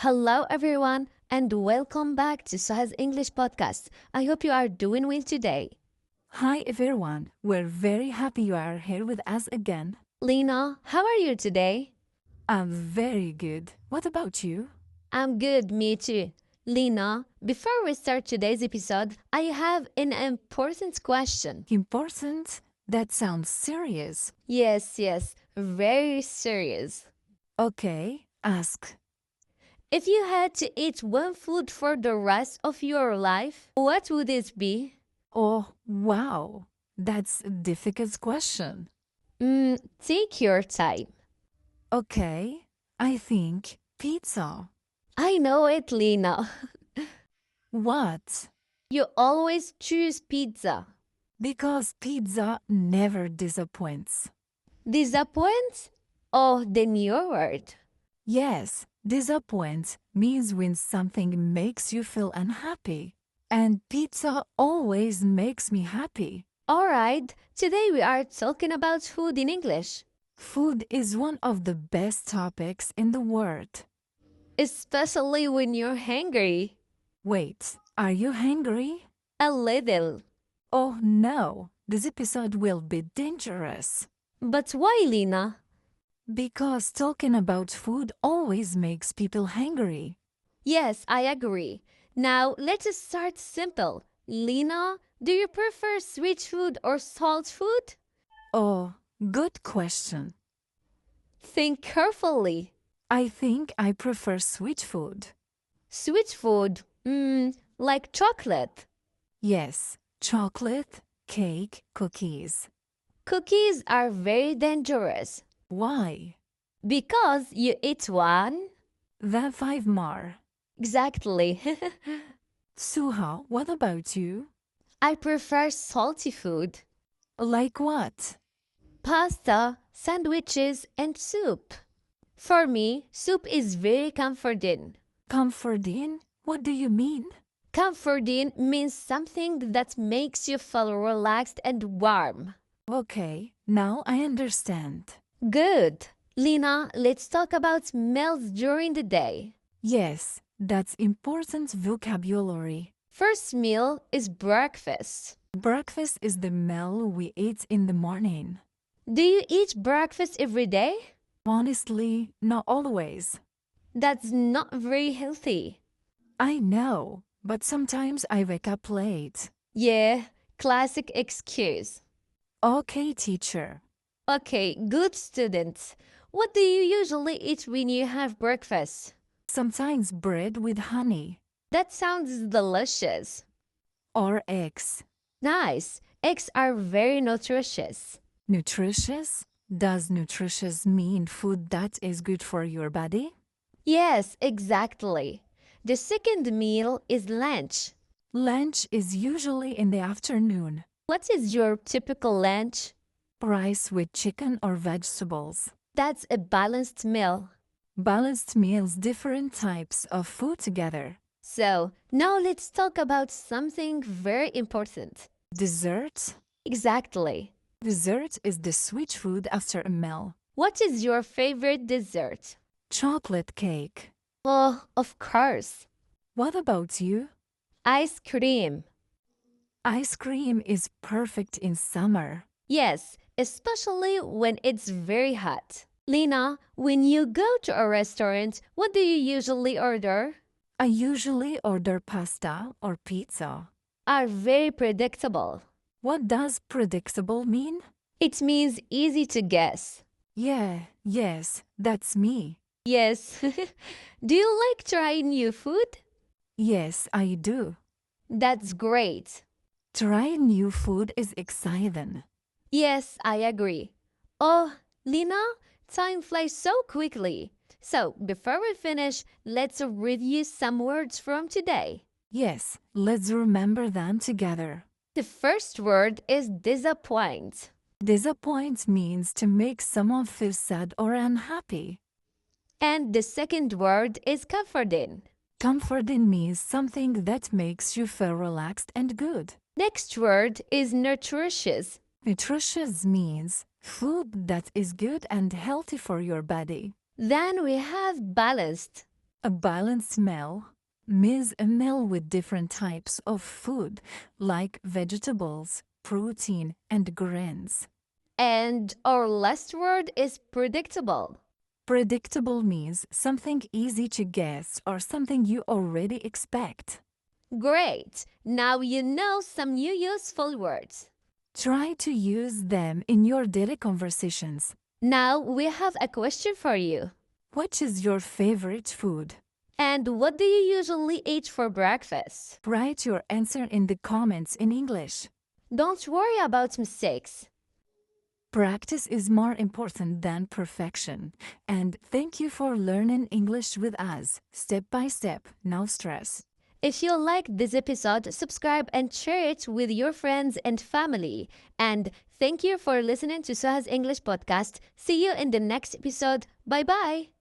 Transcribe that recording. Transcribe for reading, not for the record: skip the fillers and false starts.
Hello, everyone, and welcome back to Suha's English podcast. I hope you are doing well today. Hi everyone, we're very happy you are here with us again. Lina, how are you today? I'm very good. What about you? I'm good, me too. Lina, before we start today's episode, I have an important question. Important? That sounds serious. Yes, very serious. Okay, ask. If you had to eat one food for the rest of your life, what would it be? Oh, wow. That's a difficult question. Take your time. Okay, I think pizza. I know it, Lina. What? You always choose pizza. Because pizza never disappoints. Disappoint? Oh, then your word. Yes, disappoint means when something makes you feel unhappy. And pizza always makes me happy. Alright, today we are talking about food in English. Food is one of the best topics in the world. Especially when you're hungry. Wait, are you hungry? A little. Oh no, this episode will be dangerous. But why, Lina? Because talking about food always makes people hungry. Yes, I agree. Now, let's start simple. Lina, do you prefer sweet food or salt food? Oh, good question. Think carefully. I think I prefer sweet food. Sweet food, like chocolate. Yes, chocolate, cake, cookies. Cookies are very dangerous Why? because you eat one. Then 5 more. Exactly. Suha, what about you? I prefer salty food. Like what? Pasta, sandwiches, and soup. For me, soup is very comforting. Comforting? What do you mean? Comforting means something that makes you feel relaxed and warm. Okay, now I understand. Good. Lina, let's talk about meals during the day. Yes, that's important vocabulary. First meal is breakfast. Breakfast is the meal we eat in the morning. Do you eat breakfast every day? Honestly, not always. That's not very healthy. I know, but sometimes I wake up late. Yeah, classic excuse. Okay, teacher. Okay, good students. What do you usually eat when you have breakfast? Sometimes bread with honey. That sounds delicious. Or eggs. Nice. Eggs are very nutritious. Nutritious? Does nutritious mean food that is good for your body? Yes, exactly. The second meal is lunch. Lunch is usually in the afternoon. What is your typical lunch? Rice with chicken or vegetables. That's a balanced meal. Balanced meals different types of food together. So, now let's talk about something very important. Dessert? Exactly. Dessert is the sweet food after a meal. What is your favorite dessert? Chocolate cake. Oh, of course. What about you? Ice cream. Ice cream is perfect in summer. Yes, especially when it's very hot. Lina, when you go to a restaurant, what do you usually order? I usually order pasta or pizza. Are very predictable. What does predictable mean? It means easy to guess. Yes, that's me. Yes. Do you like trying new food? Yes, I do. That's great. Trying new food is exciting. Yes, I agree. Oh, Lina, time flies so quickly. So, before we finish, let's review some words from today. Yes, let's remember them together. The first word is disappoint. Disappoint means to make someone feel sad or unhappy. And the second word is comforting. Comforting means something that makes you feel relaxed and good. Next word is nutritious. Nutritious means food that is good and healthy for your body. Then we have balanced. A balanced meal means a meal with different types of food, like vegetables, protein, and grains. And our last word is predictable. Predictable means something easy to guess or something you already expect. Great! Now you know some new useful words. Try to use them in your daily conversations. Now we have a question for you. What is your favorite food? And what do you usually eat for breakfast? Write your answer in the comments in English. Don't worry about mistakes. Practice is more important than perfection. And thank you for learning English with us, step by step, no stress. If you liked this episode, subscribe and share it with your friends and family. And thank you for listening to Suha's English podcast. See you in the next episode. Bye bye.